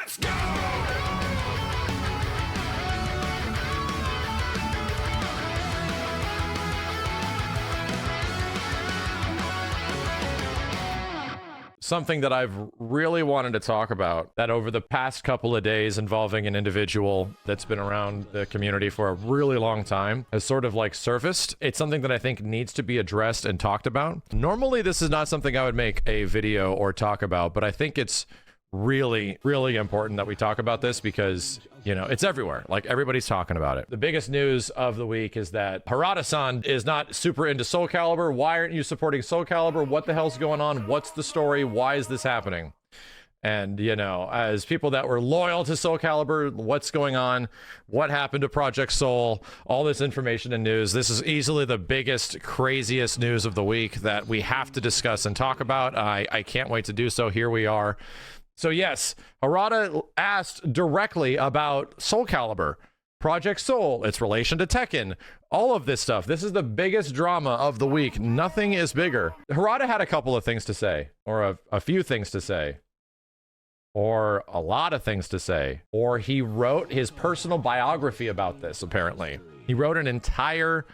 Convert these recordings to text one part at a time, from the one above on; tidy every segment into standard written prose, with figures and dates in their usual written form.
Let's go! Something that I've really wanted to talk about, that over the past couple of days involving an individual that's been around the community for a really long time has sort of like surfaced. It's something that I think needs to be addressed and talked about. Normally, this is not something I would make a video or talk about, but I think it's really, really important that we talk about this because, you know, it's everywhere. Like, everybody's talking about it. The biggest news of the week is that Harada-san is not super into Soulcalibur. Why aren't you supporting Soulcalibur? What the hell's going on? What's the story? Why is this happening? And, you know, as people that were loyal to Soulcalibur, what's going on? What happened to Project Soul? All this information and news. This is easily the biggest, craziest news of the week that we have to discuss and talk about. I can't wait to do so. Here we are. So yes, Harada asked directly about Soulcalibur, Project Soul, its relation to Tekken, all of this stuff. This is the biggest drama of the week. Nothing is bigger. Harada had a couple of things to say, or a few things to say, or a lot of things to say, or he wrote his personal biography about this, apparently. He wrote an entire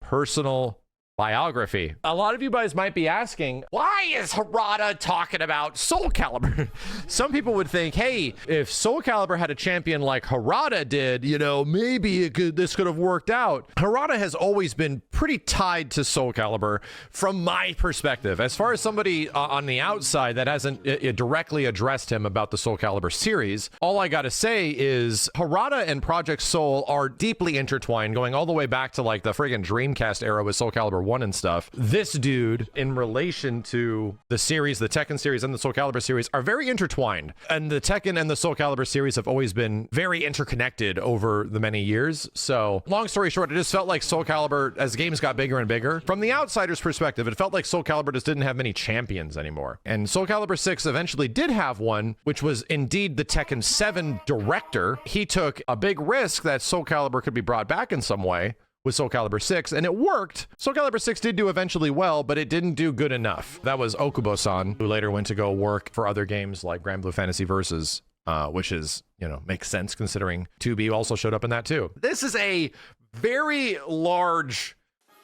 personal biography. A lot of you guys might be asking, why is Harada talking about Soulcalibur? Some people would think, hey, if Soulcalibur had a champion like Harada did, you know, maybe this could have worked out. Harada has always been pretty tied to Soulcalibur from my perspective. As far as somebody on the outside that hasn't directly addressed him about the Soulcalibur series, all I gotta say is Harada and Project Soul are deeply intertwined, going all the way back to like the friggin' Dreamcast era with Soulcalibur 1 and stuff. This dude, in relation to the series, the Tekken series and the Soulcalibur series, are very intertwined. And the Tekken and the Soulcalibur series have always been very interconnected over the many years. So, long story short, it just felt like Soulcalibur, as games got bigger and bigger, from the outsider's perspective, it felt like Soulcalibur just didn't have many champions anymore. And Soulcalibur 6 eventually did have one, which was indeed the Tekken 7 director. He took a big risk that Soulcalibur could be brought back in some way with Soulcalibur 6, and it worked. Soulcalibur 6 did do eventually well, but it didn't do good enough. That was Okubo-san, who later went to go work for other games like Grand Blue Fantasy Versus, which is, you know, makes sense considering 2B also showed up in that too. This is a very large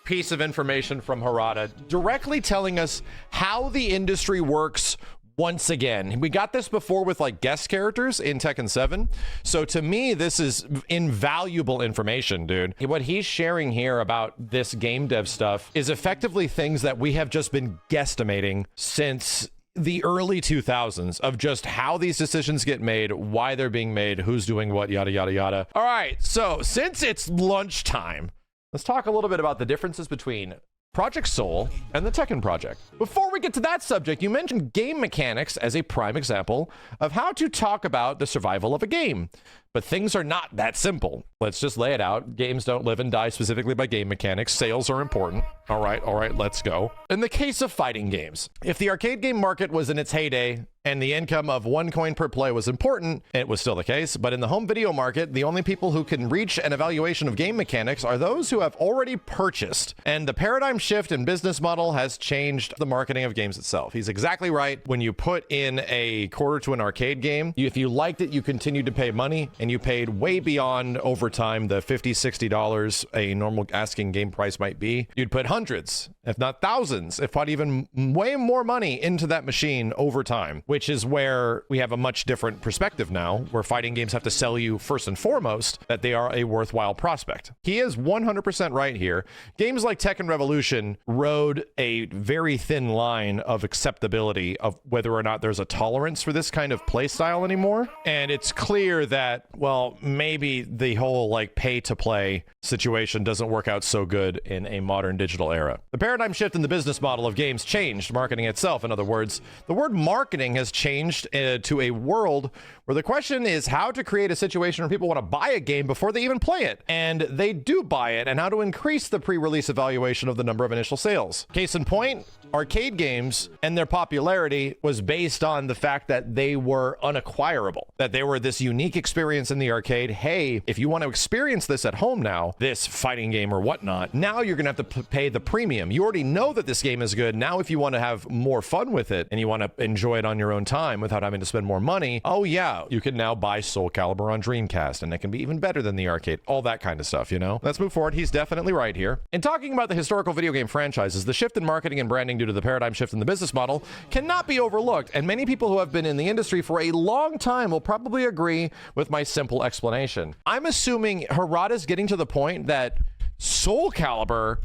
piece of information from Harada, directly telling us how the industry works. Once again, we got this before with like guest characters in Tekken 7. So to me, this is invaluable information, dude. What he's sharing here about this game dev stuff is effectively things that we have just been guesstimating since the early 2000s of just how these decisions get made, why they're being made, who's doing what, yada, yada, yada. All right, so since it's lunchtime, let's talk a little bit about the differences between Project Soul and the Tekken project. Before we get to that subject, you mentioned game mechanics as a prime example of how to talk about the survival of a game. But things are not that simple. Let's just lay it out. Games don't live and die specifically by game mechanics. Sales are important. All right, let's go. In the case of fighting games, if the arcade game market was in its heyday and the income of 1 coin per play was important, it was still the case. But in the home video market, the only people who can reach an evaluation of game mechanics are those who have already purchased. And the paradigm shift in business model has changed the marketing of games itself. He's exactly right. When you put in a quarter to an arcade game, if you liked it, you continued to pay money, and you paid way beyond over time the $50, $60 a normal asking game price might be. You'd put hundreds, if not thousands, if not even way more money into that machine over time, which is where we have a much different perspective now, where fighting games have to sell you first and foremost that they are a worthwhile prospect. He is 100% right here. Games like Tekken Revolution rode a very thin line of acceptability of whether or not there's a tolerance for this kind of play style anymore. And it's clear that, well, maybe the whole like pay to play situation doesn't work out so good in a modern digital era. The paradigm shift in the business model of games changed marketing itself. In other words, the word marketing has changed to a world where the question is how to create a situation where people want to buy a game before they even play it. And they do buy it, and how to increase the pre-release evaluation of the number of initial sales. Case in point, arcade games and their popularity was based on the fact that they were unacquirable, that they were this unique experience experience in the arcade, hey, if you want to experience this at home now, this fighting game or whatnot, now you're gonna have to pay the premium. You already know that this game is good. Now if you want to have more fun with it and you want to enjoy it on your own time without having to spend more money, oh yeah, you can now buy Soulcalibur on Dreamcast, and it can be even better than the arcade. All that kind of stuff, you know? Let's move forward. He's definitely right here. In talking about the historical video game franchises, the shift in marketing and branding due to the paradigm shift in the business model cannot be overlooked, and many people who have been in the industry for a long time will probably agree with my simple explanation. I'm assuming Harada's getting to the point that Soulcalibur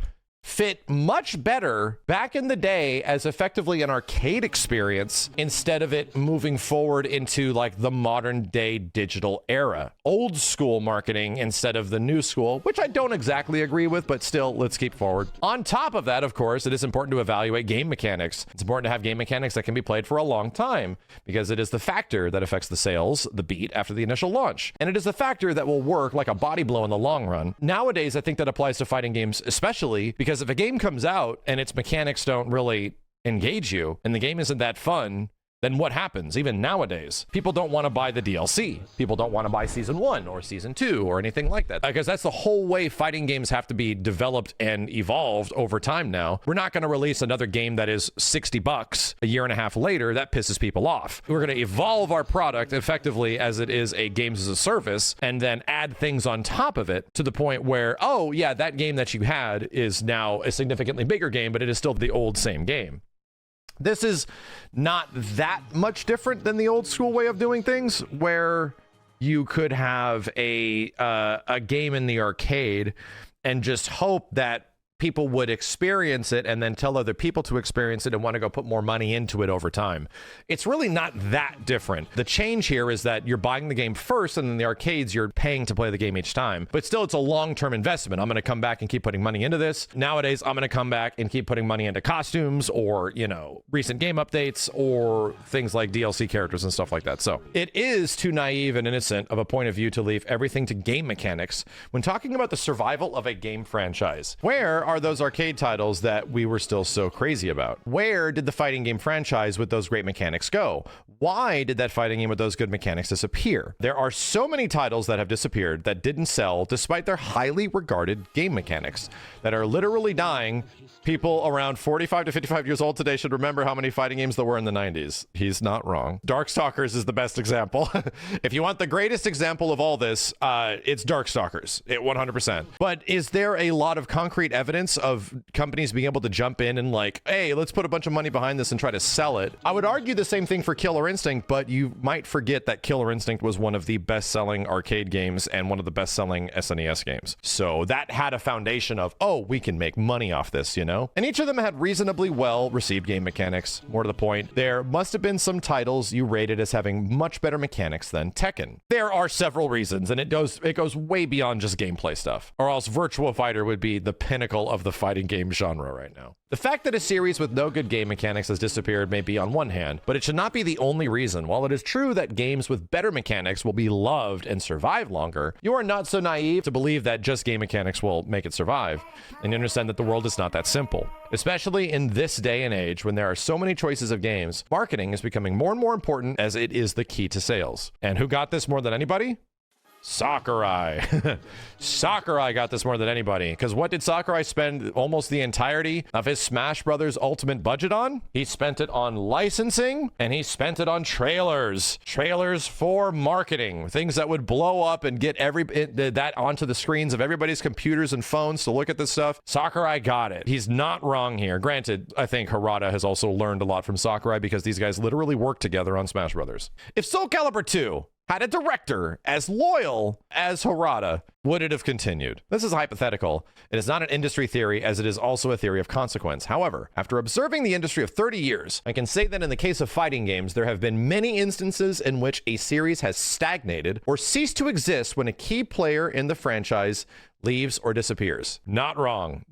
fit much better back in the day as effectively an arcade experience instead of it moving forward into like the modern day digital era. Old school marketing instead of the new school, which I don't exactly agree with, but still, let's keep forward. On top of that, of course, it is important to evaluate game mechanics. It's important to have game mechanics that can be played for a long time because it is the factor that affects the sales, the beat after the initial launch. And it is the factor that will work like a body blow in the long run. Nowadays, I think that applies to fighting games especially because if a game comes out and its mechanics don't really engage you and the game isn't that fun, then what happens? Even nowadays, people don't want to buy the DLC. People don't want to buy Season 1 or Season 2 or anything like that because that's the whole way fighting games have to be developed and evolved over time now. We're not going to release another game that is $60 a year and a half later. That pisses people off. We're going to evolve our product effectively as it is a games as a service and then add things on top of it to the point where, oh yeah, that game that you had is now a significantly bigger game, but it is still the old same game. This is not that much different than the old school way of doing things where you could have a game in the arcade and just hope that people would experience it and then tell other people to experience it and want to go put more money into it over time. It's really not that different. The change here is that you're buying the game first and in the arcades you're paying to play the game each time. But still, it's a long-term investment. I'm going to come back and keep putting money into this. Nowadays, I'm going to come back and keep putting money into costumes or, you know, recent game updates or things like DLC characters and stuff like that. So it is too naive and innocent of a point of view to leave everything to game mechanics when talking about the survival of a game franchise. Where are those arcade titles that we were still so crazy about? Where did the fighting game franchise with those great mechanics go? Why did that fighting game with those good mechanics disappear? There are so many titles that have disappeared that didn't sell despite their highly regarded game mechanics that are literally dying. People around 45 to 55 years old today should remember how many fighting games there were in the 90s. He's not wrong. Darkstalkers is the best example. If you want the greatest example of all this, it's Darkstalkers, 100%. But is there a lot of concrete evidence of companies being able to jump in and like, hey, let's put a bunch of money behind this and try to sell it? I would argue the same thing for Killer Instinct, but you might forget that Killer Instinct was one of the best-selling arcade games and one of the best-selling SNES games. So that had a foundation of, oh, we can make money off this, you know? And each of them had reasonably well-received game mechanics. More to the point, there must have been some titles you rated as having much better mechanics than Tekken. There are several reasons, and it goes way beyond just gameplay stuff. Or else Virtua Fighter would be the pinnacle of the fighting game genre right now. The fact that a series with no good game mechanics has disappeared may be on one hand, but it should not be the only reason. While it is true that games with better mechanics will be loved and survive longer, you are not so naive to believe that just game mechanics will make it survive, and you understand that the world is not that simple. Especially in this day and age when there are so many choices of games, marketing is becoming more and more important as it is the key to sales. And who got this more than anybody? Sakurai. Sakurai got this more than anybody, because what did Sakurai spend almost the entirety of his Smash Brothers Ultimate budget on? He spent it on licensing, and he spent it on trailers. Trailers for marketing. Things that would blow up and get that onto the screens of everybody's computers and phones to look at this stuff. Sakurai got it. He's not wrong here. Granted, I think Harada has also learned a lot from Sakurai because these guys literally worked together on Smash Brothers. If Soulcalibur 2 had a director as loyal as Harada, would it have continued? This is hypothetical. It is not an industry theory, as it is also a theory of consequence. However, after observing the industry of 30 years, I can say that in the case of fighting games, there have been many instances in which a series has stagnated or ceased to exist when a key player in the franchise leaves or disappears. Not wrong.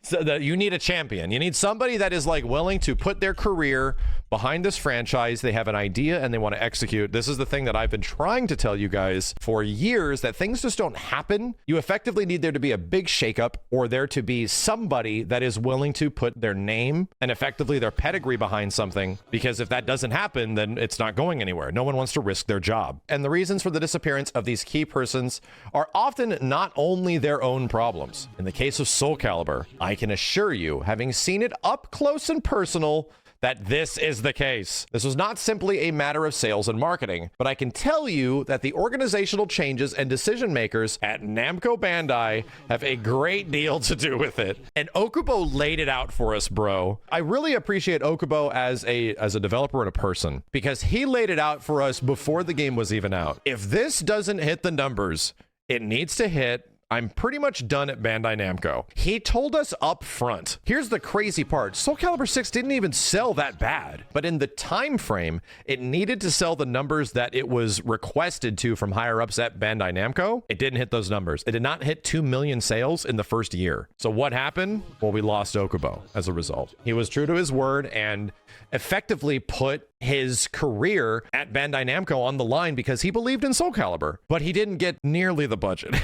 So that you need a champion. You need somebody that is like willing to put their career behind this franchise. They have an idea and they want to execute. This is the thing that I've been trying to tell you guys for years, that things just don't happen. You effectively need there to be a big shakeup, or there to be somebody that is willing to put their name and effectively their pedigree behind something, because if that doesn't happen, then it's not going anywhere. No one wants to risk their job. And the reasons for the disappearance of these key persons are often not only their own problems. In the case of Soulcalibur, I can assure you, having seen it up close and personal, that this is the case. This was not simply a matter of sales and marketing, but I can tell you that the organizational changes and decision makers at Namco Bandai have a great deal to do with it. And Okubo laid it out for us, bro. I really appreciate Okubo as a developer and a person, because he laid it out for us before the game was even out. If this doesn't hit the numbers it needs to hit, I'm pretty much done at Bandai Namco. He told us up front. Here's the crazy part. Soulcalibur 6 didn't even sell that bad, but in the time frame, it needed to sell the numbers that it was requested to from higher ups at Bandai Namco. It didn't hit those numbers. It did not hit 2 million sales in the first year. So what happened? Well, we lost Okubo as a result. He was true to his word and effectively put his career at Bandai Namco on the line because he believed in Soulcalibur, but he didn't get nearly the budget.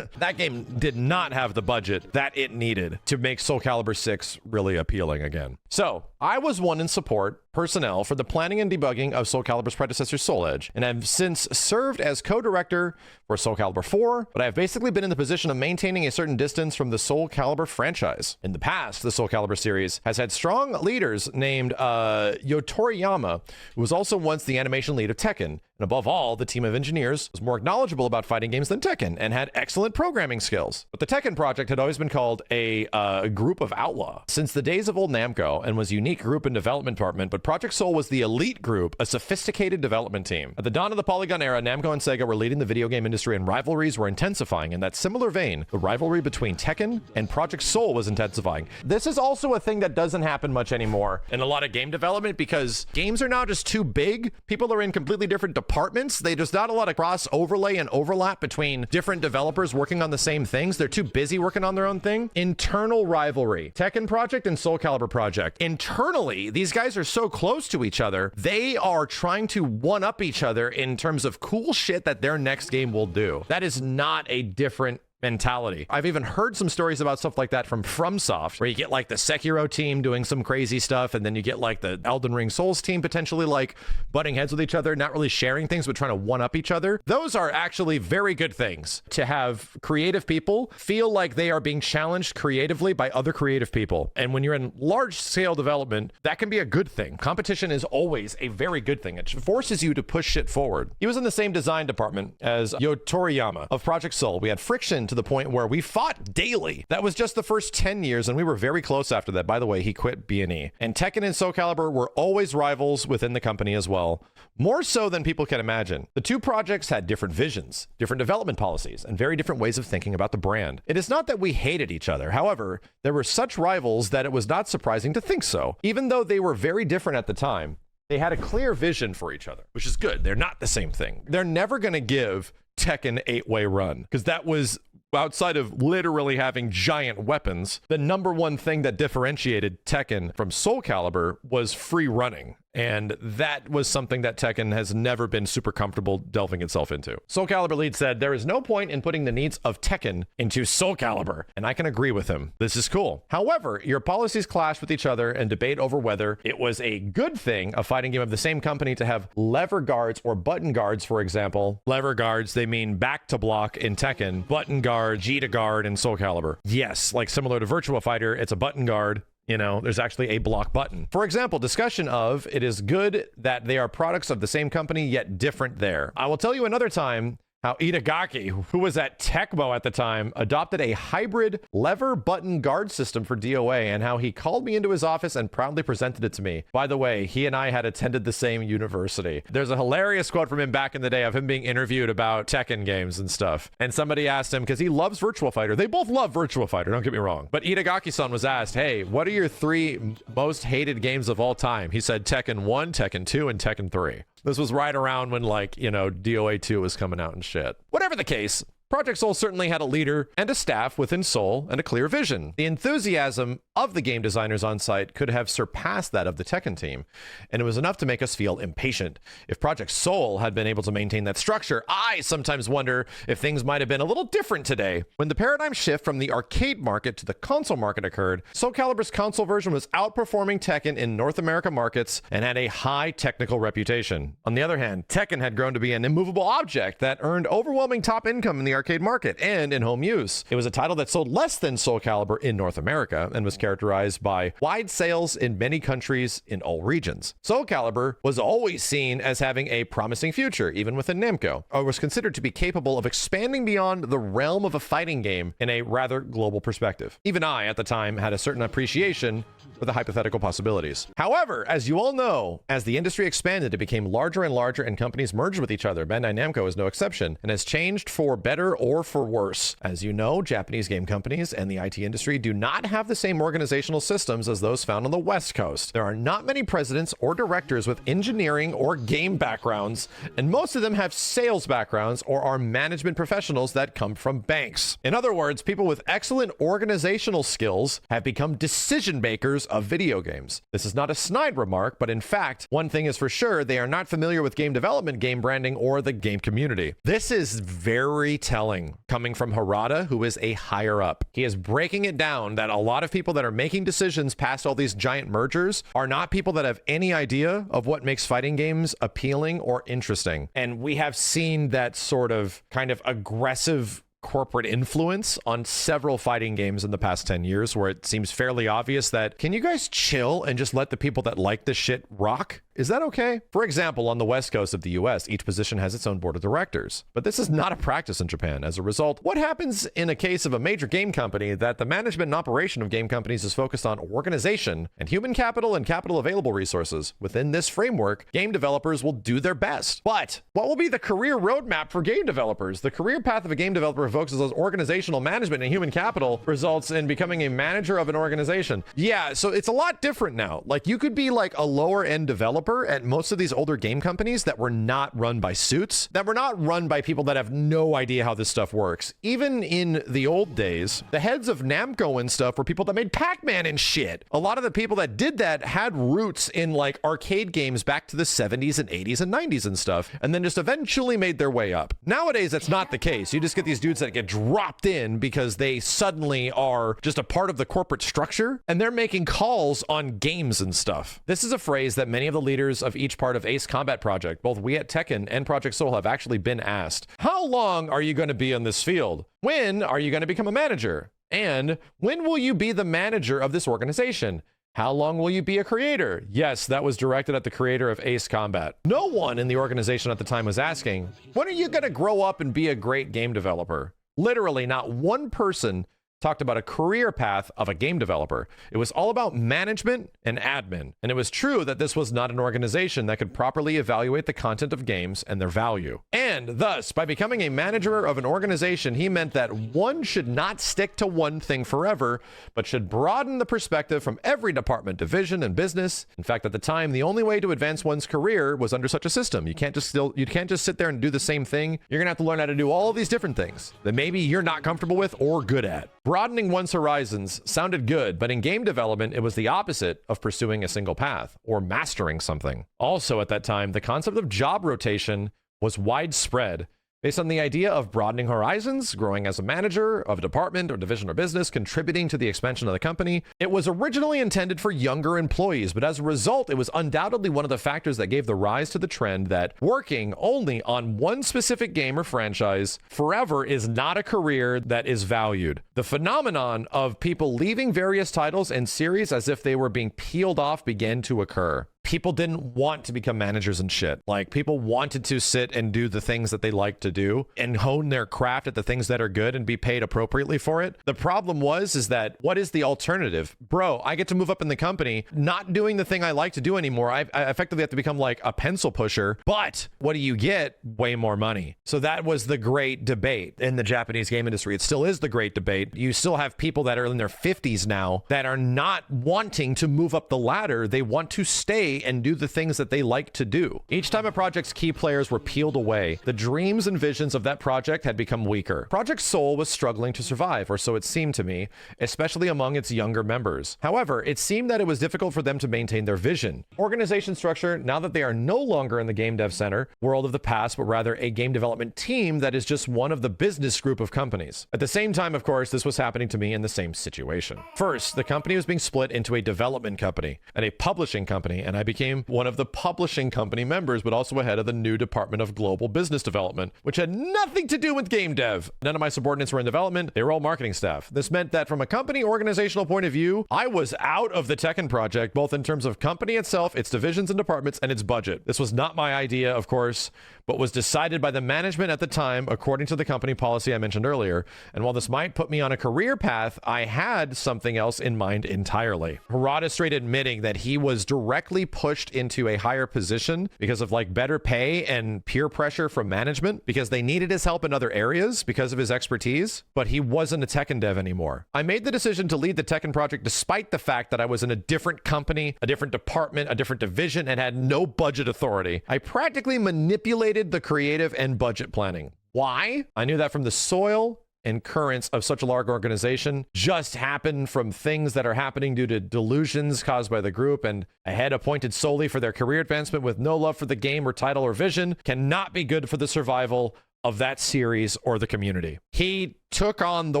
That game did not have the budget that it needed to make Soulcalibur 6 really appealing again. So I was one in support personnel for the planning and debugging of Soulcalibur's predecessor Soul Edge, and have since served as co-director for Soulcalibur 4, but I have basically been in the position of maintaining a certain distance from the Soulcalibur franchise. In the past, the Soulcalibur series has had strong leaders named Yotoriyama, who was also once the animation lead of Tekken. And above all, the team of engineers was more knowledgeable about fighting games than Tekken and had excellent programming skills. But the Tekken project had always been called a group of outlaw since the days of old Namco, and was a unique group and development department, but Project Soul was the elite group, a sophisticated development team. At the dawn of the Polygon era, Namco and Sega were leading the video game industry, and rivalries were intensifying. In that similar vein, the rivalry between Tekken and Project Soul was intensifying. This is also a thing that doesn't happen much anymore in a lot of game development, because games are now just too big. People are in completely different departments. There's not a lot of cross overlay and overlap between different developers working on the same things. They're too busy working on their own thing. Internal rivalry. Tekken Project and Soulcalibur Project. Internally, these guys are so close to each other. They are trying to one-up each other in terms of cool shit that their next game will do. That is not a different mentality. I've even heard some stories about stuff like that from FromSoft, where you get like the Sekiro team doing some crazy stuff, and then you get like the Elden Ring Souls team potentially like butting heads with each other, not really sharing things, but trying to one up each other. Those are actually very good things, to have creative people feel like they are being challenged creatively by other creative people. And when you're in large scale development, that can be a good thing. Competition is always a very good thing. It forces you to push shit forward. He was in the same design department as Yotoriyama of Project Soul. We had friction to the point where we fought daily. That was just the first 10 years, and we were very close after that. By the way, he quit B&E. And Tekken and Soulcalibur were always rivals within the company as well, more so than people can imagine. The two projects had different visions, different development policies, and very different ways of thinking about the brand. It is not that we hated each other. However, there were such rivals that it was not surprising to think so. Even though they were very different at the time, they had a clear vision for each other, which is good. They're not the same thing. They're never going to give Tekken 8-way run, because that was, outside of literally having giant weapons, the number one thing that differentiated Tekken from Soulcalibur was free running. And that was something that Tekken has never been super comfortable delving itself into. Soulcalibur lead said, "There is no point in putting the needs of Tekken into Soulcalibur." And I can agree with him. This is cool. However, your policies clash with each other and debate over whether it was a good thing, a fighting game of the same company, to have lever guards or button guards, for example. Lever guards, they mean back to block in Tekken. Button guard, G to guard in Soulcalibur. Yes, like similar to Virtua Fighter, it's a button guard. You know, there's actually a block button. For example, discussion of it is good that they are products of the same company, yet different there. I will tell you another time how Itagaki, who was at Tecmo at the time, adopted a hybrid lever button guard system for DOA, and how he called me into his office and proudly presented it to me. By the way, he and I had attended the same university. There's a hilarious quote from him back in the day of him being interviewed about Tekken games and stuff. And somebody asked him, because he loves Virtua Fighter. They both love Virtua Fighter, don't get me wrong. But Itagaki-san was asked, "Hey, what are your 3 most hated games of all time?" He said Tekken 1, Tekken 2, and Tekken 3. This was right around when, like, you know, DOA 2 was coming out and shit. Whatever the case, Project Soul certainly had a leader and a staff within Soul and a clear vision. The enthusiasm of the game designers on site could have surpassed that of the Tekken team, and it was enough to make us feel impatient. If Project Soul had been able to maintain that structure, I sometimes wonder if things might have been a little different today. When the paradigm shift from the arcade market to the console market occurred, Soulcalibur's console version was outperforming Tekken in North America markets and had a high technical reputation. On the other hand, Tekken had grown to be an immovable object that earned overwhelming top income in the arcade market and in home use. It was a title that sold less than Soulcalibur in North America and was characterized by wide sales in many countries in all regions. Soulcalibur was always seen as having a promising future, even within Namco, or was considered to be capable of expanding beyond the realm of a fighting game in a rather global perspective. Even I, at the time, had a certain appreciation for the hypothetical possibilities. However, as you all know, as the industry expanded, it became larger and larger and companies merged with each other. Bandai Namco is no exception and has changed for better or for worse. As you know, Japanese game companies and the IT industry do not have the same organizational systems as those found on the West Coast. There are not many presidents or directors with engineering or game backgrounds, and most of them have sales backgrounds or are management professionals that come from banks. In other words, people with excellent organizational skills have become decision makers of video games. This is not a snide remark, but in fact, one thing is for sure, they are not familiar with game development, game branding, or the game community. This is very telling, coming from Harada, who is a higher up. He is breaking it down that a lot of people that are making decisions past all these giant mergers are not people that have any idea of what makes fighting games appealing or interesting. And we have seen that sort of kind of aggressive corporate influence on several fighting games in the past 10 years, where it seems fairly obvious that, can you guys chill and just let the people that like this shit rock? Is that okay? For example, on the West Coast of the US, each position has its own board of directors. But this is not a practice in Japan. As a result, what happens in a case of a major game company that the management and operation of game companies is focused on organization and human capital and capital available resources? Within this framework, game developers will do their best. But what will be the career roadmap for game developers? The career path of a game developer focuses on organizational management and human capital results in becoming a manager of an organization. Yeah, so it's a lot different now. Like, you could be like a lower end developer at most of these older game companies that were not run by suits, that were not run by people that have no idea how this stuff works. Even in the old days, the heads of Namco and stuff were people that made Pac-Man and shit. A lot of the people that did that had roots in like arcade games back to the 70s and 80s and 90s and stuff, and then just eventually made their way up. Nowadays, that's not the case. You just get these dudes that get dropped in because they suddenly are just a part of the corporate structure, and they're making calls on games and stuff. This is a phrase that many of the leaders of each part of Ace Combat Project, both we at Tekken and Project Soul, have actually been asked. How long are you going to be in this field? When are you going to become a manager? And when will you be the manager of this organization? How long will you be a creator? Yes, that was directed at the creator of Ace Combat. No one in the organization at the time was asking, when are you going to grow up and be a great game developer? Literally, not one person talked about a career path of a game developer. It was all about management and admin. And it was true that this was not an organization that could properly evaluate the content of games and their value. And thus, by becoming a manager of an organization, he meant that one should not stick to one thing forever, but should broaden the perspective from every department, division, and business. In fact, at the time, the only way to advance one's career was under such a system. You can't just sit there and do the same thing. You're gonna have to learn how to do all of these different things that maybe you're not comfortable with or good at. Broadening one's horizons sounded good, but in game development, it was the opposite of pursuing a single path or mastering something. Also at that time, the concept of job rotation was widespread, based on the idea of broadening horizons, growing as a manager of a department or division or business, contributing to the expansion of the company. It was originally intended for younger employees, but as a result, it was undoubtedly one of the factors that gave the rise to the trend that working only on one specific game or franchise forever is not a career that is valued. The phenomenon of people leaving various titles and series as if they were being peeled off began to occur. People didn't want to become managers and shit. Like, people wanted to sit and do the things that they like to do and hone their craft at the things that are good and be paid appropriately for it. The problem is that what is the alternative? Bro, I get to move up in the company, not doing the thing I like to do anymore. I effectively have to become like a pencil pusher, but what do you get? Way more money. So that was the great debate in the Japanese game industry. It still is the great debate rate, you still have people that are in their 50s now that are not wanting to move up the ladder. They want to stay and do the things that they like to do. Each time a project's key players were peeled away, the dreams and visions of that project had become weaker. Project Soul was struggling to survive, or so it seemed to me, especially among its younger members. However, it seemed that it was difficult for them to maintain their vision. Organization structure, now that they are no longer in the Game Dev Center world of the past, but rather a game development team that is just one of the business group of companies. At the same time, of course, this was happening to me in the same situation. First, the company was being split into a development company and a publishing company, and I became one of the publishing company members, but also a head of the new Department of Global Business Development, which had nothing to do with game dev. None of my subordinates were in development. They were all marketing staff. This meant that from a company organizational point of view, I was out of the Tekken project, both in terms of company itself, its divisions and departments, and its budget. This was not my idea, of course, but was decided by the management at the time, according to the company policy I mentioned earlier. And while this might put me on a career path, I had something else in mind entirely. Harada straight admitting that he was directly pushed into a higher position because of like better pay and peer pressure from management, because they needed his help in other areas because of his expertise, but he wasn't a Tekken dev anymore. I made the decision to lead the Tekken project despite the fact that I was in a different company, a different department, a different division, and had no budget authority. I practically manipulated the creative and budget planning. Why? I knew that from the soil and currents of such a large organization just happen from things that are happening due to delusions caused by the group, and a head appointed solely for their career advancement with no love for the game or title or vision cannot be good for the survival of that series or the community. He took on the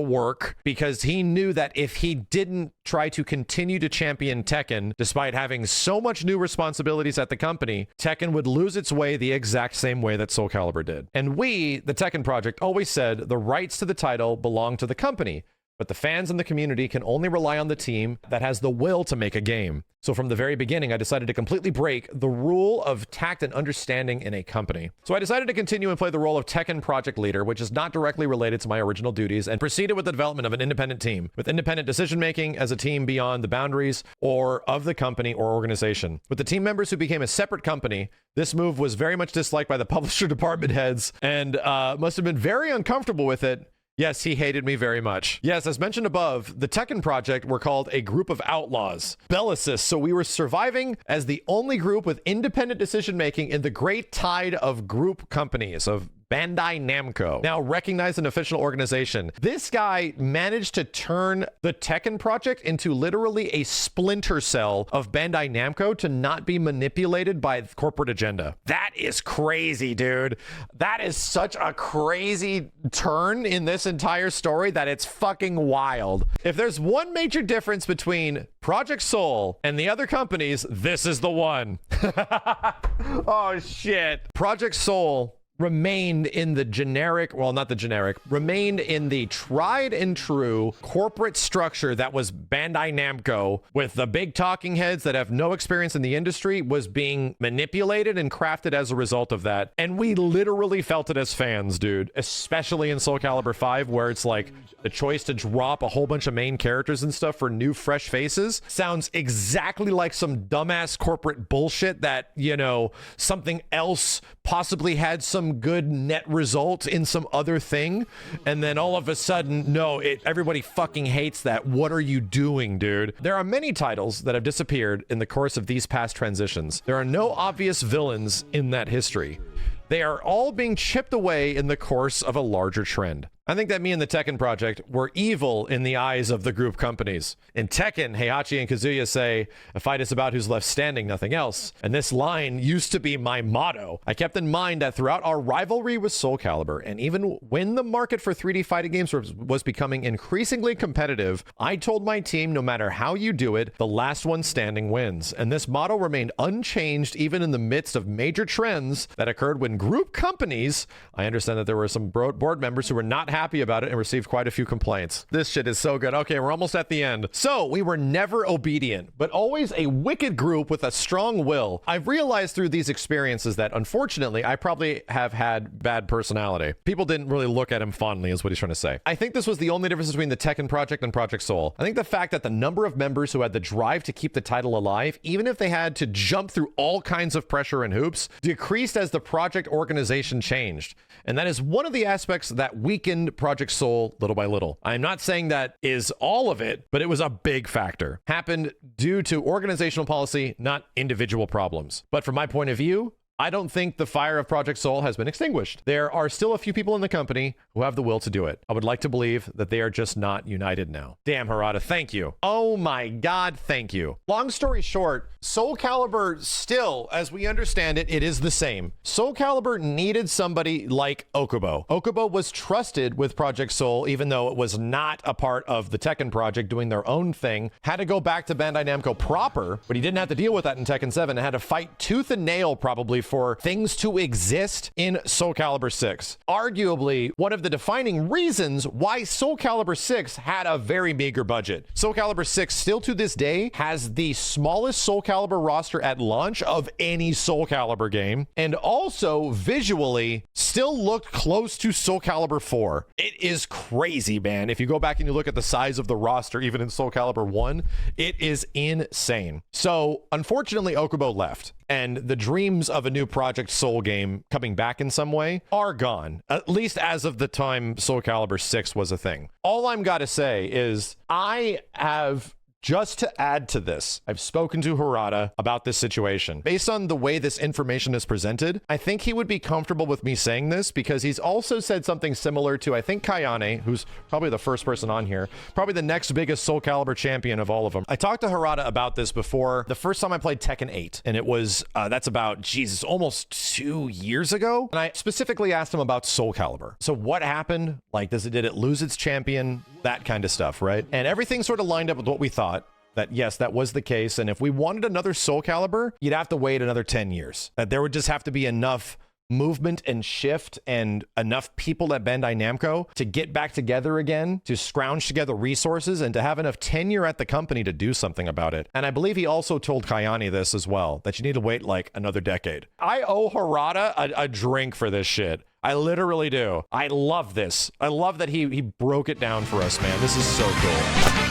work because he knew that if he didn't try to continue to champion Tekken, despite having so much new responsibilities at the company, Tekken would lose its way the exact same way that Soulcalibur did. And we, the Tekken project, always said the rights to the title belong to the company, but the fans and the community can only rely on the team that has the will to make a game. So from the very beginning, I decided to completely break the rule of tact and understanding in a company. So I decided to continue and play the role of Tekken project leader, which is not directly related to my original duties, and proceeded with the development of an independent team, with independent decision-making as a team beyond the boundaries or of the company or organization. With the team members who became a separate company, this move was very much disliked by the publisher department heads and must have been very uncomfortable with it. Yes, he hated me very much. Yes, as mentioned above, the Tekken project were called a group of outlaws, bellicists, so we were surviving as the only group with independent decision-making in the great tide of group companies, of Bandai Namco, now recognized an official organization. This guy managed to turn the Tekken project into literally a splinter cell of Bandai Namco to not be manipulated by the corporate agenda. That is crazy, dude. That is such a crazy turn in this entire story that it's fucking wild. If there's one major difference between Project Soul and the other companies, this is the one. Oh shit. Project Soul remained in the generic, well, not the generic, remained in the tried and true corporate structure that was Bandai Namco, with the big talking heads that have no experience in the industry, was being manipulated and crafted as a result of that. And we literally felt it as fans, dude, especially in Soulcalibur 5, where it's like the choice to drop a whole bunch of main characters and stuff for new fresh faces sounds exactly like some dumbass corporate bullshit that, you know, something else possibly had some good net result in some other thing, and then all of a sudden, no, everybody fucking hates that. What are you doing, dude? There are many titles that have disappeared in the course of these past transitions. There are no obvious villains in that history. They are all being chipped away in the course of a larger trend. I think that me and the Tekken project were evil in the eyes of the group companies. In Tekken, Heihachi and Kazuya say, "A fight is about who's left standing, nothing else." And this line used to be my motto. I kept in mind that throughout our rivalry with Soulcalibur, and even when the market for 3D fighting games was becoming increasingly competitive, I told my team, no matter how you do it, the last one standing wins. And this motto remained unchanged even in the midst of major trends that occurred when group companies, I understand that there were some board members who were not happy about it and received quite a few complaints. This shit is so good. Okay, we're almost at the end. So we were never obedient, but always a wicked group with a strong will. I've realized through these experiences that unfortunately I probably have had bad personality. People didn't really look at him fondly, is what he's trying to say. I think this was the only difference between the Tekken project and Project Soul. I think the fact that the number of members who had the drive to keep the title alive, even if they had to jump through all kinds of pressure and hoops, decreased as the project organization changed. And that is one of the aspects that weakened ruined Project Soul little by little. I'm not saying that is all of it, but it was a big factor. Happened due to organizational policy, not individual problems. But from my point of view, I don't think the fire of Project Soul has been extinguished. There are still a few people in the company who have the will to do it. I would like to believe that they are just not united now. Damn, Harada, thank you. Oh my God, thank you. Long story short, Soulcalibur still, as we understand it, it is the same. Soulcalibur needed somebody like Okubo. Okubo was trusted with Project Soul, even though it was not a part of the Tekken project doing their own thing. Had to go back to Bandai Namco proper, but he didn't have to deal with that in Tekken 7 and had to fight tooth and nail probably for things to exist in Soulcalibur 6. Arguably, one of the defining reasons why Soulcalibur 6 had a very meager budget. Soulcalibur 6 still to this day has the smallest Soulcalibur roster at launch of any Soulcalibur game, and also visually still looked close to Soulcalibur 4. It is crazy, man. If you go back and you look at the size of the roster, even in Soulcalibur 1, it is insane. So unfortunately, Okubo left, and the dreams of a new Project Soul game coming back in some way are gone, at least as of the time Soulcalibur 6 was a thing. All I'm gotta say is I have, just to add to this, I've spoken to Harada about this situation. Based on the way this information is presented, I think he would be comfortable with me saying this because he's also said something similar to, I think, Kayane, who's probably the first person on here, probably the next biggest Soulcalibur champion of all of them. I talked to Harada about this before the first time I played Tekken 8, and it was, that's about, Jesus, almost 2 years ago. And I specifically asked him about Soulcalibur. So what happened? Like, did it lose its champion? That kind of stuff, right? And everything sort of lined up with what we thought. That yes, that was the case. And if we wanted another Soulcalibur, you'd have to wait another 10 years. That there would just have to be enough movement and shift and enough people at Bandai Namco to get back together again, to scrounge together resources and to have enough tenure at the company to do something about it. And I believe he also told Kayane this as well, that you need to wait like another decade. I owe Harada a drink for this shit. I literally do. I love this. I love that he broke it down for us, man. This is so cool.